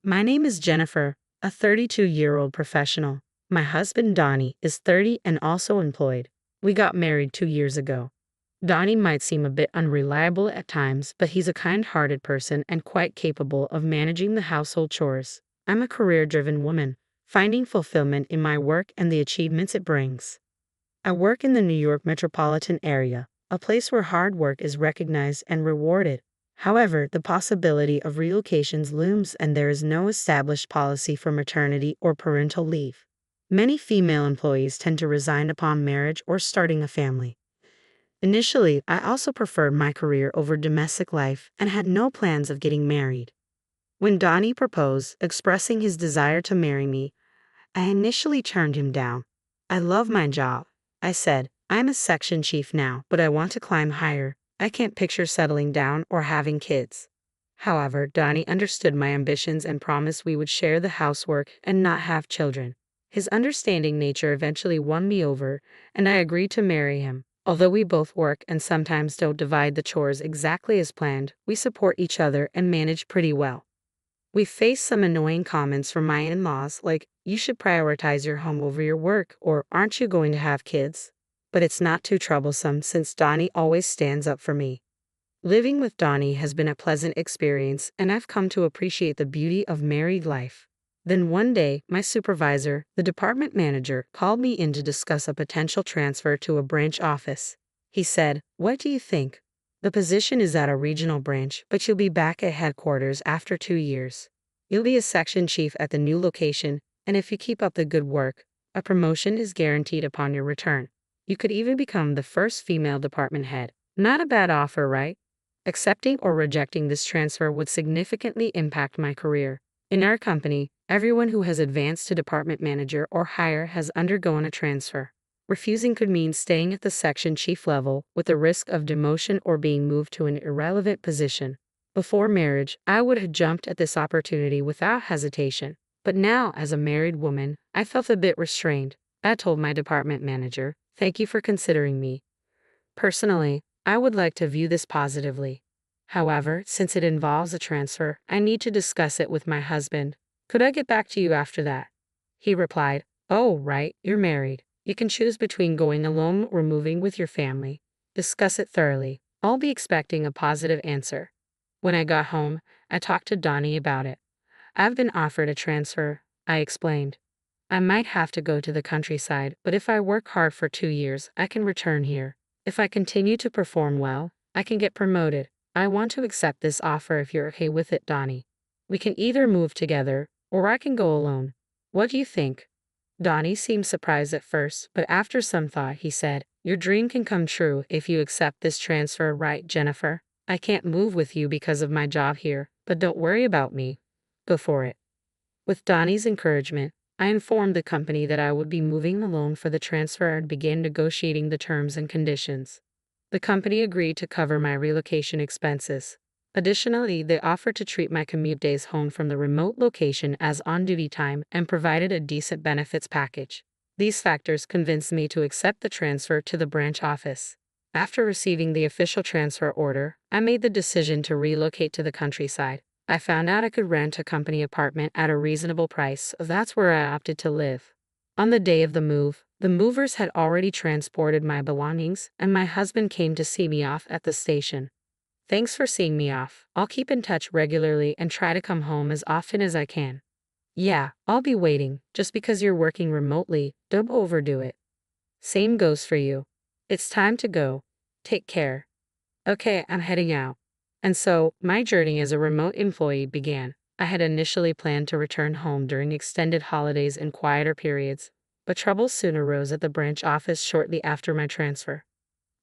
My name is Jennifer, a 32-year-old professional. My husband Donnie is 30 and also employed. We got married 2 years ago. Donnie might seem a bit unreliable at times, but he's a kind-hearted person and quite capable of managing the household chores. I'm a career-driven woman, finding fulfillment in my work and the achievements it brings. I work in the New York metropolitan area, a place where hard work is recognized and rewarded. However, the possibility of relocations looms and there is no established policy for maternity or parental leave. Many female employees tend to resign upon marriage or starting a family. Initially, I also preferred my career over domestic life and had no plans of getting married. When Donnie proposed, expressing his desire to marry me, I initially turned him down. I love my job, I said. I'm a section chief now, but I want to climb higher. I can't picture settling down or having kids. However, Donnie understood my ambitions and promised we would share the housework and not have children. His understanding nature eventually won me over, and I agreed to marry him. Although we both work and sometimes don't divide the chores exactly as planned, we support each other and manage pretty well. We face some annoying comments from my in-laws like, you should prioritize your home over your work, or aren't you going to have kids? But it's not too troublesome since Donnie always stands up for me. Living with Donnie has been a pleasant experience, and I've come to appreciate the beauty of married life. Then one day, my supervisor, the department manager, called me in to discuss a potential transfer to a branch office. He said, "What do you think? The position is at a regional branch, but you'll be back at headquarters after 2 years. You'll be a section chief at the new location, and if you keep up the good work, a promotion is guaranteed upon your return. You could even become the first female department head. Not a bad offer, right?" Accepting or rejecting this transfer would significantly impact my career. In our company, everyone who has advanced to department manager or higher has undergone a transfer. Refusing could mean staying at the section chief level with the risk of demotion or being moved to an irrelevant position. Before marriage, I would have jumped at this opportunity without hesitation. But now, as a married woman, I felt a bit restrained. I told my department manager, "Thank you for considering me. Personally, I would like to view this positively. However, since it involves a transfer, I need to discuss it with my husband. Could I get back to you after that?" He replied, "Oh, right, you're married. You can choose between going alone or moving with your family. Discuss it thoroughly. I'll be expecting a positive answer." When I got home, I talked to Donnie about it. "I've been offered a transfer," I explained. "I might have to go to the countryside, but if I work hard for 2 years, I can return here. If I continue to perform well, I can get promoted. I want to accept this offer if you're okay with it, Donnie. We can either move together, or I can go alone. What do you think?" Donnie seemed surprised at first, but after some thought he said, "Your dream can come true if you accept this transfer, right, Jennifer? I can't move with you because of my job here, but don't worry about me. Go for it." With Donnie's encouragement, I informed the company that I would be moving alone for the transfer and began negotiating the terms and conditions. The company agreed to cover my relocation expenses. Additionally, they offered to treat my commute days home from the remote location as on-duty time and provided a decent benefits package. These factors convinced me to accept the transfer to the branch office. After receiving the official transfer order, I made the decision to relocate to the countryside. I found out I could rent a company apartment at a reasonable price, so that's where I opted to live. On the day of the move, the movers had already transported my belongings, and my husband came to see me off at the station. "Thanks for seeing me off. I'll keep in touch regularly and try to come home as often as I can." "Yeah, I'll be waiting. Just because you're working remotely, don't overdo it." "Same goes for you. It's time to go. Take care." "Okay, I'm heading out." And so, my journey as a remote employee began. I had initially planned to return home during extended holidays and quieter periods, but trouble soon arose at the branch office shortly after my transfer.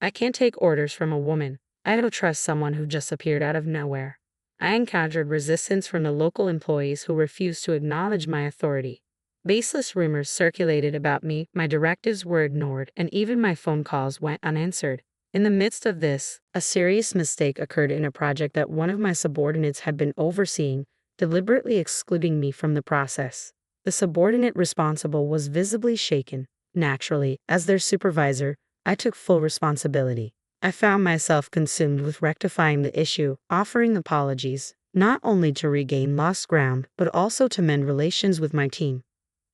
I can't take orders from a woman. I don't trust someone who just appeared out of nowhere. I encountered resistance from the local employees who refused to acknowledge my authority. Baseless rumors circulated about me, my directives were ignored, and even my phone calls went unanswered. In the midst of this, a serious mistake occurred in a project that one of my subordinates had been overseeing, deliberately excluding me from the process. The subordinate responsible was visibly shaken. Naturally, as their supervisor, I took full responsibility. I found myself consumed with rectifying the issue, offering apologies, not only to regain lost ground, but also to mend relations with my team.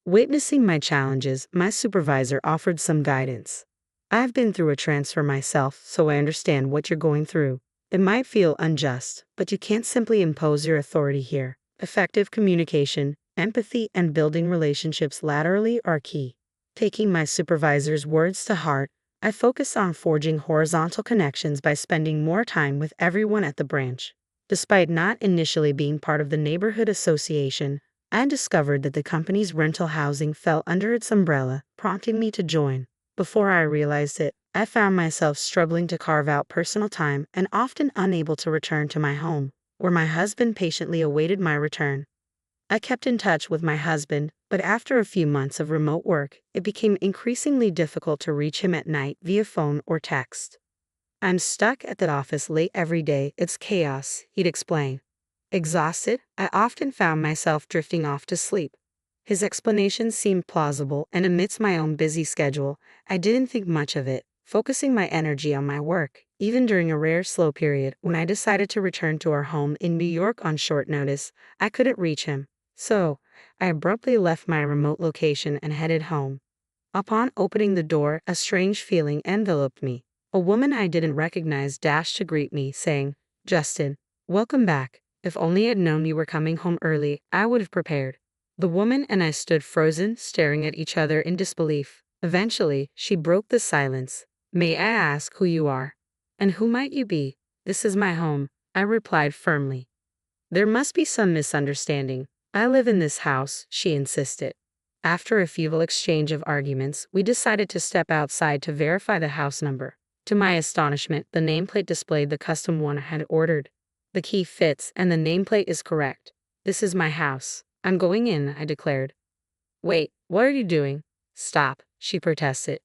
Witnessing my challenges, my supervisor offered some guidance. I've been through a transfer myself, so I understand what you're going through. It might feel unjust, but you can't simply impose your authority here. Effective communication, empathy, and building relationships laterally are key. Taking my supervisor's words to heart, I focus on forging horizontal connections by spending more time with everyone at the branch. Despite not initially being part of the neighborhood association, I discovered that the company's rental housing fell under its umbrella, prompting me to join. Before I realized it, I found myself struggling to carve out personal time and often unable to return to my home, where my husband patiently awaited my return. I kept in touch with my husband, but after a few months of remote work, it became increasingly difficult to reach him at night via phone or text. I'm stuck at the office late every day, it's chaos, he'd explain. Exhausted, I often found myself drifting off to sleep. His explanations seemed plausible, and amidst my own busy schedule, I didn't think much of it, focusing my energy on my work, even during a rare slow period when I decided to return to our home in New York on short notice. I couldn't reach him. So, I abruptly left my remote location and headed home. Upon opening the door, a strange feeling enveloped me. A woman I didn't recognize dashed to greet me, saying, "Justin, welcome back. If only I'd known you were coming home early, I would have prepared." The woman and I stood frozen, staring at each other in disbelief. Eventually, she broke the silence. "May I ask who you are? And who might you be?" "This is my home," I replied firmly. "There must be some misunderstanding. I live in this house," she insisted. After a futile exchange of arguments, we decided to step outside to verify the house number. To my astonishment, the nameplate displayed the custom one I had ordered. "The key fits, and the nameplate is correct. This is my house. I'm going in," I declared. "Wait, what are you doing?" "Stop," she protested.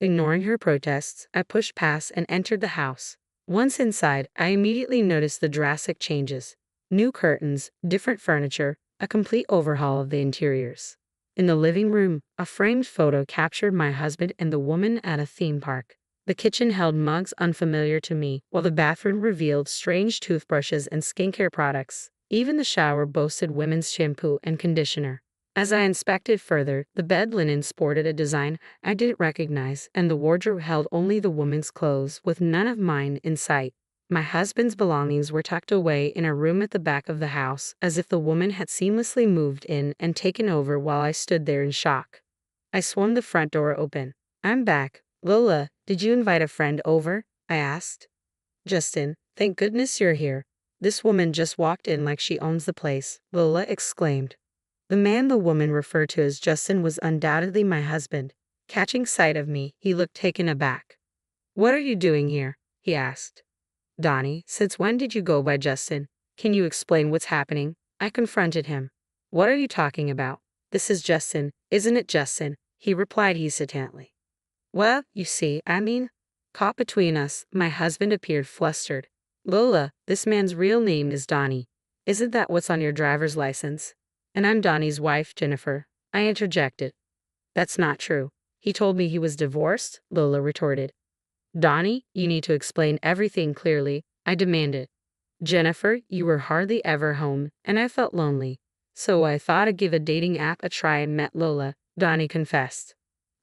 Ignoring her protests, I pushed past and entered the house. Once inside, I immediately noticed the drastic changes. New curtains, different furniture, a complete overhaul of the interiors. In the living room, a framed photo captured my husband and the woman at a theme park. The kitchen held mugs unfamiliar to me, while the bathroom revealed strange toothbrushes and skincare products. Even the shower boasted women's shampoo and conditioner. As I inspected further, the bed linen sported a design I didn't recognize, and the wardrobe held only the woman's clothes, with none of mine in sight. My husband's belongings were tucked away in a room at the back of the house, as if the woman had seamlessly moved in and taken over while I stood there in shock. I swung the front door open. "I'm back. Lola, did you invite a friend over?" I asked. "Justin, thank goodness you're here. This woman just walked in like she owns the place," Lola exclaimed. The man the woman referred to as Justin was undoubtedly my husband. Catching sight of me, he looked taken aback. "What are you doing here?" he asked. "Donnie, since when did you go by Justin? Can you explain what's happening?" I confronted him. "What are you talking about? This is Justin, isn't it, Justin?" he replied hesitantly. "Well, you see, caught between us, my husband appeared flustered. "Lola, this man's real name is Donnie. Isn't that what's on your driver's license?" "And I'm Donnie's wife, Jennifer," I interjected. "That's not true. He told me he was divorced," Lola retorted. "Donnie, you need to explain everything clearly," I demanded. "Jennifer, you were hardly ever home, and I felt lonely. So I thought I'd give a dating app a try and met Lola," Donnie confessed.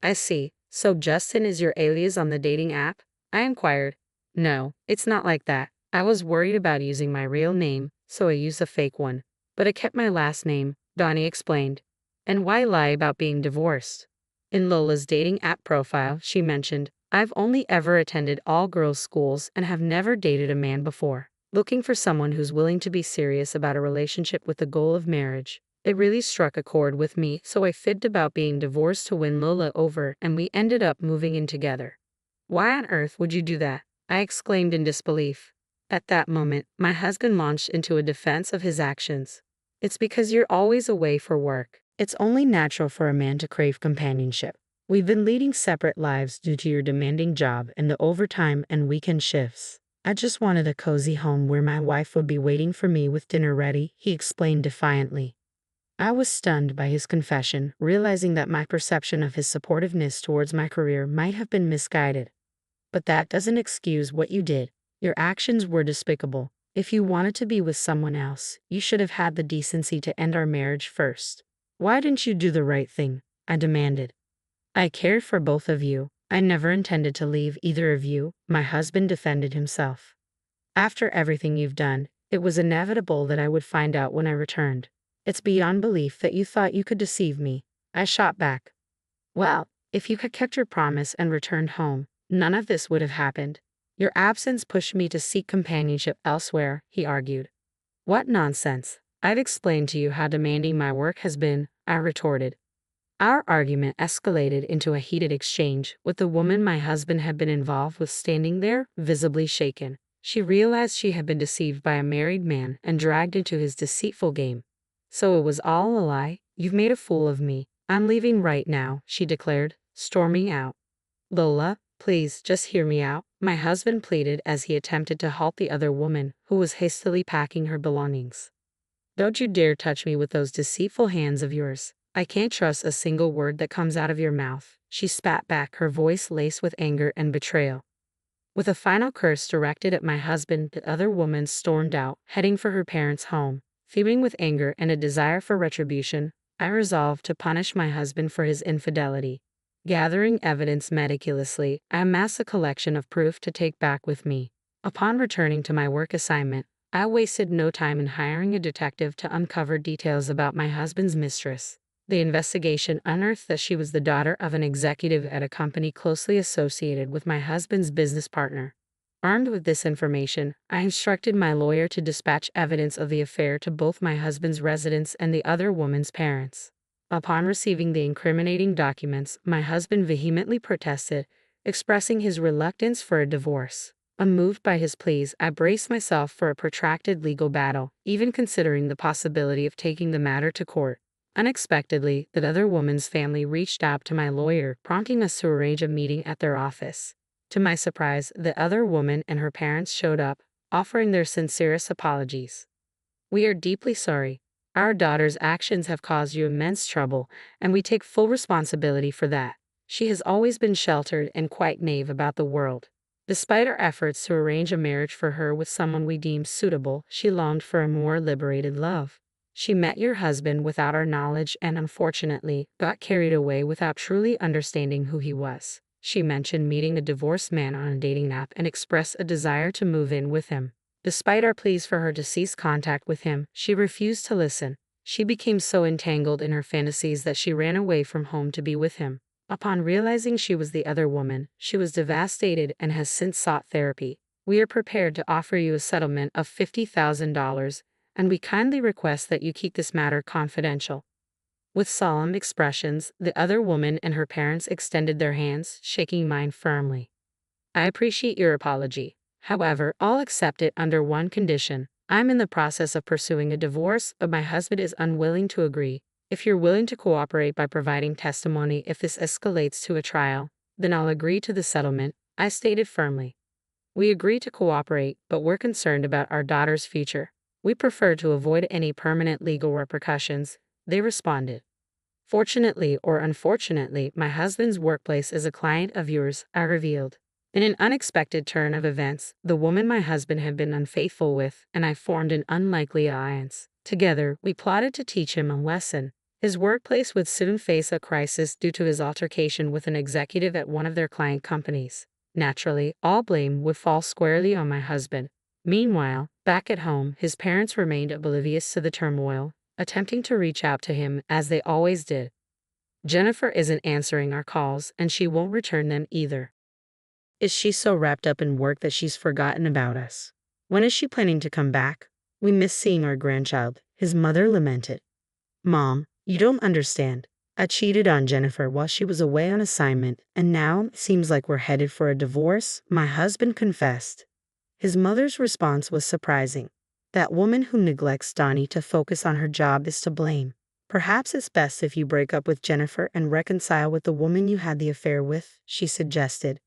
"I see. So Justin is your alias on the dating app?" I inquired. "No, it's not like that. I was worried about using my real name, so I used a fake one. But I kept my last name," Donnie explained. "And why lie about being divorced?" In Lola's dating app profile, she mentioned, "I've only ever attended all-girls schools and have never dated a man before. Looking for someone who's willing to be serious about a relationship with the goal of marriage." It really struck a chord with me, so I fibbed about being divorced to win Lola over, and we ended up moving in together. "Why on earth would you do that?" I exclaimed in disbelief. At that moment, my husband launched into a defense of his actions. "It's because you're always away for work. It's only natural for a man to crave companionship. We've been leading separate lives due to your demanding job and the overtime and weekend shifts. I just wanted a cozy home where my wife would be waiting for me with dinner ready," he explained defiantly. I was stunned by his confession, realizing that my perception of his supportiveness towards my career might have been misguided. "But that doesn't excuse what you did. Your actions were despicable," If you wanted to be with someone else, you should have had the decency to end our marriage first. Why didn't you do the right thing? I demanded. I cared for both of you. I never intended to leave either of you, my husband defended himself. After everything you've done, it was inevitable that I would find out when I returned. It's beyond belief that you thought you could deceive me, I shot back. Well, if you had kept your promise and returned home, none of this would have happened. Your absence pushed me to seek companionship elsewhere, he argued. What nonsense. I've explained to you how demanding my work has been, I retorted. Our argument escalated into a heated exchange, with the woman my husband had been involved with standing there, visibly shaken. She realized she had been deceived by a married man and dragged into his deceitful game. So it was all a lie? You've made a fool of me. I'm leaving right now, she declared, storming out. Lola, please, just hear me out, my husband pleaded as he attempted to halt the other woman, who was hastily packing her belongings. Don't you dare touch me with those deceitful hands of yours. I can't trust a single word that comes out of your mouth, she spat back, her voice laced with anger and betrayal. With a final curse directed at my husband, the other woman stormed out, heading for her parents' home. Fuming with anger and a desire for retribution, I resolved to punish my husband for his infidelity. Gathering evidence meticulously, I amassed a collection of proof to take back with me. Upon returning to my work assignment, I wasted no time in hiring a detective to uncover details about my husband's mistress. The investigation unearthed that she was the daughter of an executive at a company closely associated with my husband's business partner. Armed with this information, I instructed my lawyer to dispatch evidence of the affair to both my husband's residence and the other woman's parents. Upon receiving the incriminating documents, my husband vehemently protested, expressing his reluctance for a divorce. Unmoved by his pleas, I braced myself for a protracted legal battle, even considering the possibility of taking the matter to court. Unexpectedly, the other woman's family reached out to my lawyer, prompting us to arrange a meeting at their office. To my surprise, the other woman and her parents showed up, offering their sincerest apologies. We are deeply sorry. Our daughter's actions have caused you immense trouble, and we take full responsibility for that. She has always been sheltered and quite naive about the world. Despite our efforts to arrange a marriage for her with someone we deemed suitable, she longed for a more liberated love. She met your husband without our knowledge and, unfortunately, got carried away without truly understanding who he was. She mentioned meeting a divorced man on a dating app and expressed a desire to move in with him. Despite our pleas for her to cease contact with him, she refused to listen. She became so entangled in her fantasies that she ran away from home to be with him. Upon realizing she was the other woman, she was devastated and has since sought therapy. We are prepared to offer you a settlement of $50,000, and we kindly request that you keep this matter confidential. With solemn expressions, the other woman and her parents extended their hands, shaking mine firmly. I appreciate your apology. However, I'll accept it under one condition. I'm in the process of pursuing a divorce, but my husband is unwilling to agree. If you're willing to cooperate by providing testimony if this escalates to a trial, then I'll agree to the settlement, I stated firmly. We agree to cooperate, but we're concerned about our daughter's future. We prefer to avoid any permanent legal repercussions, they responded. Fortunately or unfortunately, my husband's workplace is a client of yours, I revealed. In an unexpected turn of events, the woman my husband had been unfaithful with and I formed an unlikely alliance. Together, we plotted to teach him a lesson. His workplace would soon face a crisis due to his altercation with an executive at one of their client companies. Naturally, all blame would fall squarely on my husband. Meanwhile, back at home, his parents remained oblivious to the turmoil, attempting to reach out to him as they always did. Jennifer isn't answering our calls, and she won't return them either. Is she so wrapped up in work that she's forgotten about us? When is she planning to come back? We miss seeing our grandchild, his mother lamented. Mom, you don't understand. I cheated on Jennifer while she was away on assignment, and now it seems like we're headed for a divorce, my husband confessed. His mother's response was surprising. That woman who neglects Donnie to focus on her job is to blame. Perhaps it's best if you break up with Jennifer and reconcile with the woman you had the affair with, she suggested.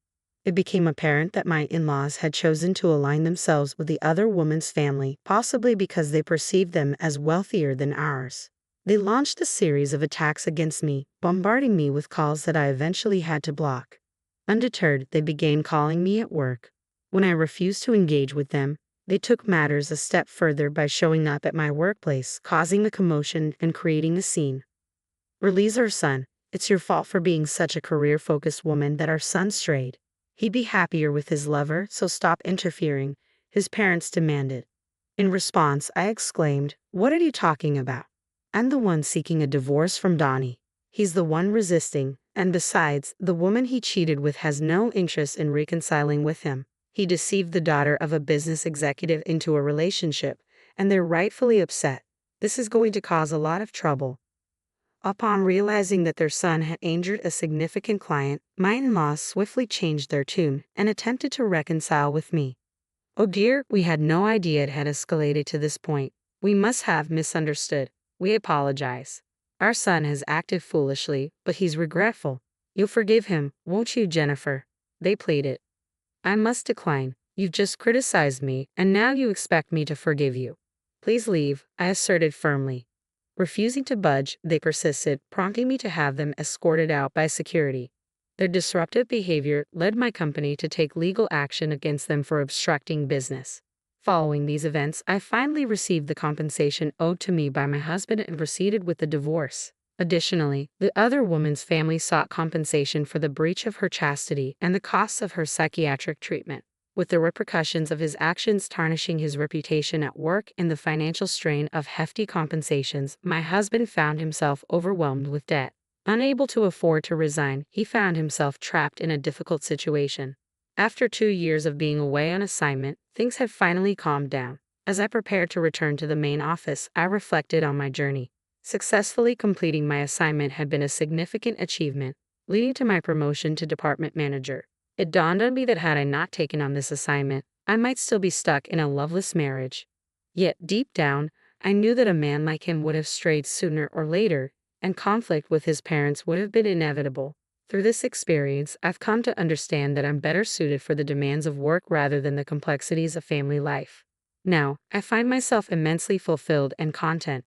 It became apparent that my in-laws had chosen to align themselves with the other woman's family, possibly because they perceived them as wealthier than ours. They launched a series of attacks against me, bombarding me with calls that I eventually had to block. Undeterred, they began calling me at work. When I refused to engage with them, They took matters a step further by showing up at my workplace, causing the commotion and creating the scene. "Release our son. It's your fault for being such a career-focused woman that our son strayed. He'd be happier with his lover, so stop interfering," his parents demanded. In response, I exclaimed, "What are you talking about? I'm the one seeking a divorce from Donnie. He's the one resisting, and besides, the woman he cheated with has no interest in reconciling with him. He deceived the daughter of a business executive into a relationship, and they're rightfully upset. This is going to cause a lot of trouble." Upon realizing that their son had injured a significant client, my in-laws swiftly changed their tune and attempted to reconcile with me. "Oh dear, we had no idea it had escalated to this point. We must have misunderstood. We apologize. Our son has acted foolishly, but he's regretful. You'll forgive him, won't you, Jennifer?" They pleaded. "I must decline. You've just criticized me, and now you expect me to forgive you. Please leave," I asserted firmly. Refusing to budge, they persisted, prompting me to have them escorted out by security. Their disruptive behavior led my company to take legal action against them for obstructing business. Following these events, I finally received the compensation owed to me by my husband and proceeded with the divorce. Additionally, the other woman's family sought compensation for the breach of her chastity and the costs of her psychiatric treatment. With the repercussions of his actions tarnishing his reputation at work and the financial strain of hefty compensations, my husband found himself overwhelmed with debt. Unable to afford to resign, he found himself trapped in a difficult situation. After 2 years of being away on assignment, things had finally calmed down. As I prepared to return to the main office, I reflected on my journey. Successfully completing my assignment had been a significant achievement, leading to my promotion to department manager. It dawned on me that had I not taken on this assignment, I might still be stuck in a loveless marriage. Yet deep down, I knew that a man like him would have strayed sooner or later, and conflict with his parents would have been inevitable. Through this experience, I've come to understand that I'm better suited for the demands of work rather than the complexities of family life. Now, I find myself immensely fulfilled and content.